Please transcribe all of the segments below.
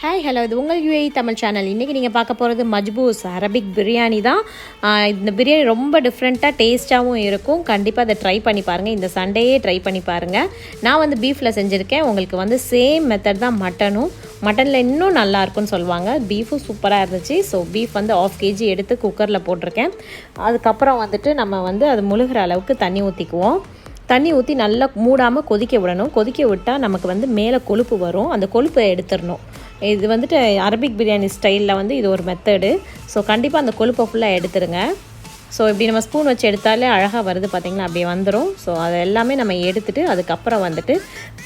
Hi hello இது உங்கள் UAE Tamil channel. இன்றைக்கி நீங்கள் பார்க்க போகிறது மஜ்பூஸ் அரபிக் பிரியாணி தான். இந்த பிரியாணி ரொம்ப டிஃப்ரெண்ட்டாக டேஸ்ட்டாகவும் இருக்கும். கண்டிப்பாக அதை ட்ரை பண்ணி பாருங்கள். இந்த சண்டேயே ட்ரை பண்ணி பாருங்கள். நான் வந்து பீஃபில் செஞ்சுருக்கேன். உங்களுக்கு வந்து சேம் மெத்தட் தான் மட்டனில் இன்னும் நல்லாயிருக்குன்னு சொல்லுவாங்க. பீஃபும் சூப்பராக இருந்துச்சு. ஸோ பீஃப் வந்து 1/2 kg எடுத்து குக்கரில் போட்டிருக்கேன். அதுக்கப்புறம் வந்துட்டு நம்ம வந்து அது முழுகிற அளவுக்கு தண்ணி ஊற்றிக்குவோம். தண்ணி ஊற்றி நல்லா மூடாமல் கொதிக்க விடணும். கொதிக்க விட்டால் நமக்கு வந்து மேலே கொழுப்பு வரும். அந்த கொழுப்பை எடுத்துடணும். இது வந்துட்டு அரபிக் பிரியாணி ஸ்டைலில் வந்து இது ஒரு மெத்தடு. ஸோ கண்டிப்பாக அந்த கொழுப்பை ஃபுல்லாக எடுத்துருங்க. ஸோ இப்படி நம்ம ஸ்பூன் வச்சு எடுத்தாலே அழகாக வருது பார்த்திங்களா, அப்படியே வந்துடும். ஸோ அது எல்லாமே நம்ம எடுத்துகிட்டு அதுக்கப்புறம் வந்துட்டு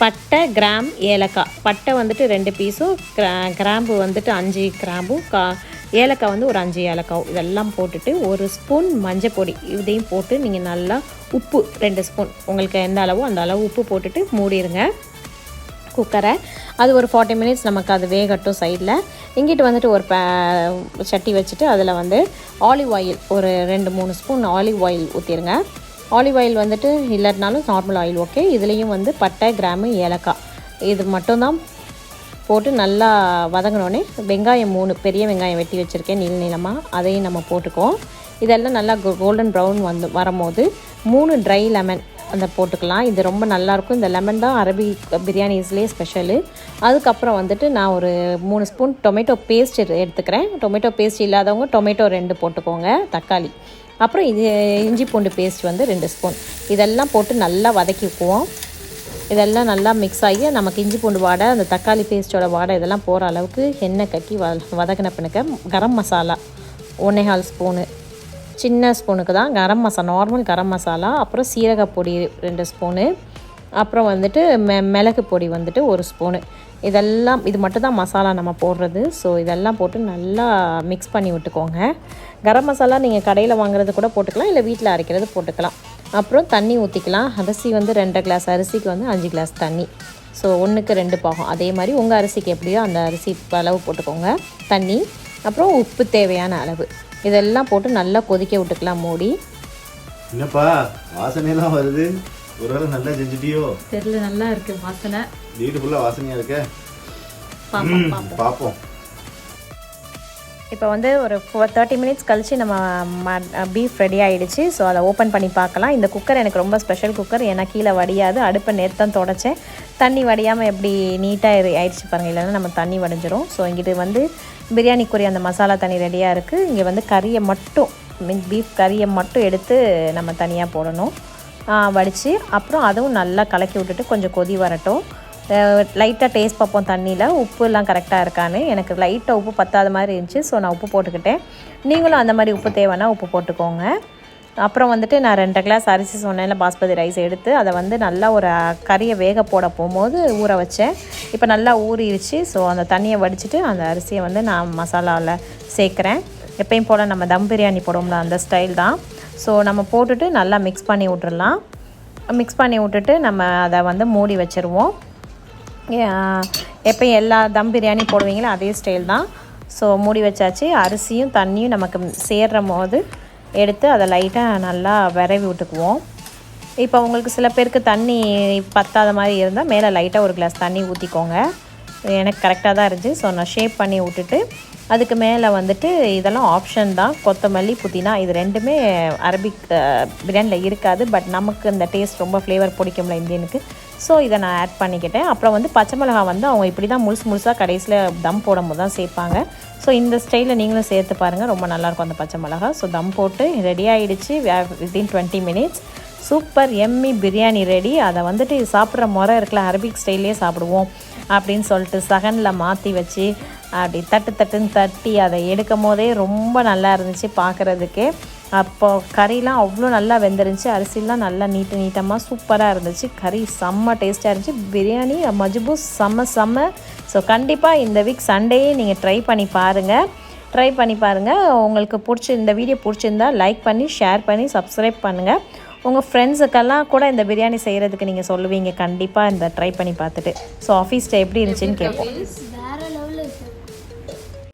பட்டை, கிராம், ஏலக்காய். பட்டை வந்துட்டு 2 பீஸும், கிராம்பு வந்துட்டு 5 கிராம்பும், ஏலக்காய் வந்து ஒரு 5 ஏலக்காய் இதெல்லாம் போட்டுட்டு 1 ஸ்பூன் மஞ்சள் பொடி இதையும் போட்டு நீங்கள் நல்லா உப்பு 2 ஸ்பூன் உங்களுக்கு எந்த அளவோ அந்த அளவு உப்பு போட்டுட்டு மூடிடுங்க குக்கரை. அது ஒரு 40 minutes நமக்கு அது வேகட்டும். சைடில் இங்கிட்டு வந்துட்டு ஒரு சட்டி வச்சுட்டு அதில் வந்து ஆலிவ் ஆயில் ஒரு 2-3 ஸ்பூன் ஆலிவ் ஆயில் ஊற்றிடுங்க. ஆலிவ் ஆயில் வந்துட்டு இல்லைனாலும் நார்மல் ஆயில் ஓகே. இதுலேயும் வந்து பட்டை, கிராம்பு, ஏலக்காய் இது மட்டும்தான் போட்டு நல்லா வதங்கினோடனே வெங்காயம் 3 பெரிய வெங்காயம் வெட்டி வச்சுருக்கேன் நீளமாக, அதையும் நம்ம போட்டுக்குவோம். இதெல்லாம் நல்லா கோல்டன் ப்ரௌன் வரும்போது 3 ட்ரை லெமன் அந்த போட்டுக்கலாம். இது ரொம்ப நல்லாயிருக்கும். இந்த லெமன் தான் அரபிக் பிரியாணிஸ்லேயே ஸ்பெஷலு. அதுக்கப்புறம் வந்துட்டு நான் ஒரு 3 ஸ்பூன் டொமேட்டோ பேஸ்ட் எடுத்துக்கிறேன். டொமேட்டோ பேஸ்ட் இல்லாதவங்க டொமேட்டோ 2 போட்டுக்கோங்க, தக்காளி. அப்புறம் இது இஞ்சி பூண்டு பேஸ்ட் வந்து 2 ஸ்பூன். இதெல்லாம் போட்டு நல்லா வதக்கிக்குவோம். இதெல்லாம் நல்லா மிக்ஸ் ஆகி நமக்கு இஞ்சி பூண்டு வாடை, அந்த தக்காளி பேஸ்ட்டோட வாடை இதெல்லாம் போகிற அளவுக்கு எண்ணெய் கட்டி வதக்கின பின்னுக்கு கரம் மசாலா 1/4 ஸ்பூனு, சின்ன ஸ்பூனுக்கு தான் கரம் மசாலா, நார்மல் கரம் மசாலா. அப்புறம் சீரகப்பொடி 2 ஸ்பூனு. அப்புறம் வந்துட்டு மிளகு பொடி வந்துட்டு 1 ஸ்பூனு. இதெல்லாம் இது மட்டும் தான் மசாலா நம்ம போடுறது. ஸோ இதெல்லாம் போட்டு நல்லா மிக்ஸ் பண்ணி விட்டுக்கோங்க. கரம் மசாலா நீங்கள் கடையில் வாங்குறது கூட போட்டுக்கலாம், இல்லை வீட்டில் அரைக்கிறது போட்டுக்கலாம். அப்புறம் தண்ணி ஊற்றிக்கலாம். அரிசி வந்து 2 கிளாஸ் அரிசிக்கு வந்து 5 கிளாஸ் தண்ணி. ஸோ 1க்கு 2 பாகம். அதே மாதிரி உங்கள் அரிசிக்கு எப்படியோ அந்த அரிசி அளவு போட்டுக்கோங்க தண்ணி. அப்புறம் உப்பு தேவையான அளவு. இதெல்லாம் போட்டு நல்லா கொதிக்க விட்டுக்கலாம் மூடி. என்னப்பா வாசனையெல்லாம் வருது, ஒருவேளை நல்லா செஞ்சுட்டியோ தெரியல, நல்லா இருக்கு வாசனை, வீடு ஃபுல்லாக வாசனையாக இருக்க. பார்ப்போம். இப்போ வந்து ஒரு 30 minutes கழித்து நம்ம பீஃப் ரெடி ஆகிடுச்சு. ஸோ அதை ஓப்பன் பண்ணி பார்க்கலாம். இந்த குக்கர் எனக்கு ரொம்ப ஸ்பெஷல் குக்கர். ஏன்னா கீழே வடியாது. அடுப்பை நேற்று தான் தொடச்சேன். தண்ணி வடியாமல் எப்படி நீட்டாக ஆயிடுச்சு பாருங்கள், இல்லைன்னா நம்ம தண்ணி வடிஞ்சிரும். ஸோ இங்கிட்டு வந்து பிரியாணிக்குரிய அந்த மசாலா தண்ணி ரெடியாக இருக்குது. இங்கே வந்து கறியை மட்டும் பீஃப் கறியை மட்டும் எடுத்து நம்ம தனியாக போடணும் வடித்து. அப்புறம் அதுவும் நல்லா கலக்கி விட்டுட்டு கொஞ்சம் கொதி வரட்டும். லைட்டாக டேஸ்ட் பார்ப்போம் தண்ணியில் உப்புலாம் கரெக்டாக இருக்கான்னு. எனக்கு லைட்டாக உப்பு பத்தாத மாதிரி இருந்துச்சு. ஸோ நான் உப்பு போட்டுக்கிட்டேன். நீங்களும் அந்த மாதிரி உப்பு தேவைன்னா உப்பு போட்டுக்கோங்க. அப்புறம் வந்துட்டு நான் 2 கிளாஸ் அரிசி சொன்னேன்ல, பாஸ்மதி ரைஸ் எடுத்து அதை வந்து நல்லா ஒரு கறியை வேக போட போகும்போது ஊற வச்சேன். இப்போ நல்லா ஊறிடுச்சு. ஸோ அந்த தண்ணியை வடிச்சிட்டு அந்த அரிசியை வந்து நான் மசாலாவில் சேர்க்குறேன். எப்பயும் போல் நம்ம தம் பிரியாணி போடுவோம்ல அந்த ஸ்டைல் தான். ஸோ நம்ம போட்டுட்டு நல்லா மிக்ஸ் பண்ணி விட்டுடலாம். மிக்ஸ் பண்ணி விட்டுட்டு நம்ம அதை வந்து மூடி வச்சுருவோம். எப்பயும் எல்லா தம் பிரியாணி போடுவீங்களோ அதே ஸ்டைல் தான். ஸோ மூடி வச்சாச்சு. அரிசியும் தண்ணியும் நமக்கு சேர்ற போது எடுத்து அதை லைட்டாக நல்லா விரவி விட்டுக்குவோம். இப்போ உங்களுக்கு சில பேருக்கு தண்ணி பத்தாத மாதிரி இருந்தால் மேலே லைட்டாக 1 கிளாஸ் தண்ணி ஊற்றிக்கோங்க. எனக்கு கரெக்டாக தான் இருந்துச்சு. ஸோ நான் ஷேப் பண்ணி விட்டுட்டு அதுக்கு மேலே வந்துட்டு இதெல்லாம் ஆப்ஷன் தான், கொத்தமல்லி, புதினா. இது 2மே அரபிக் பிரியாணியில் இருக்காது. பட் நமக்கு இந்த டேஸ்ட் ரொம்ப ஃப்ளேவர் பிடிக்கும்ல இந்தியனுக்கு. ஸோ இதை நான் ஆட் பண்ணிக்கிட்டேன். அப்புறம் வந்து பச்சை மிளகா வந்து அவங்க இப்படி தான் முழுசாக கடைசியில் தம் போடும்போது தான் சேர்ப்பாங்க. ஸோ இந்த ஸ்டைலில் நீங்களும் சேர்த்து பாருங்கள், ரொம்ப நல்லாயிருக்கும் அந்த பச்சை மிளகா. ஸோ தம் போட்டு ரெடி ஆகிடுச்சு. வித்தின் 20 minutes சூப்பர் எம்மி பிரியாணி ரெடி. அதை வந்துட்டு சாப்பிட்ற முறை இருக்குல்ல, அரபிக் ஸ்டைல்லே சாப்பிடுவோம் அப்படின்னு சொல்லிட்டு சகனில் மாற்றி வச்சு அப்படி தட்டுன்னு தட்டி அதை எடுக்கும் போதே ரொம்ப நல்லா இருந்துச்சு பார்க்குறதுக்கே. அப்போது கறிலாம் அவ்வளோ நல்லா வெந்துருந்துச்சு. அரிசிலாம் நல்லா நீட்டமாக சூப்பராக இருந்துச்சு. கறி செம்ம டேஸ்ட்டாக இருந்துச்சு. பிரியாணி மஜ்பூஸ் செம்ம. ஸோ கண்டிப்பாக இந்த வீக் சண்டேயே நீங்கள் ட்ரை பண்ணி பாருங்கள். உங்களுக்கு இந்த வீடியோ பிடிச்சிருந்தா லைக் பண்ணி, ஷேர் பண்ணி, சப்ஸ்கிரைப் பண்ணுங்கள். உங்கள் ஃப்ரெண்ட்ஸுக்கெல்லாம் கூட இந்த பிரியாணி செய்கிறதுக்கு நீங்கள் சொல்லுவீங்க கண்டிப்பாக இந்த ட்ரை பண்ணி பார்த்துட்டு. ஸோ ஆஃபீஸ் டே எப்படி இருந்துச்சுன்னு கேட்போம்.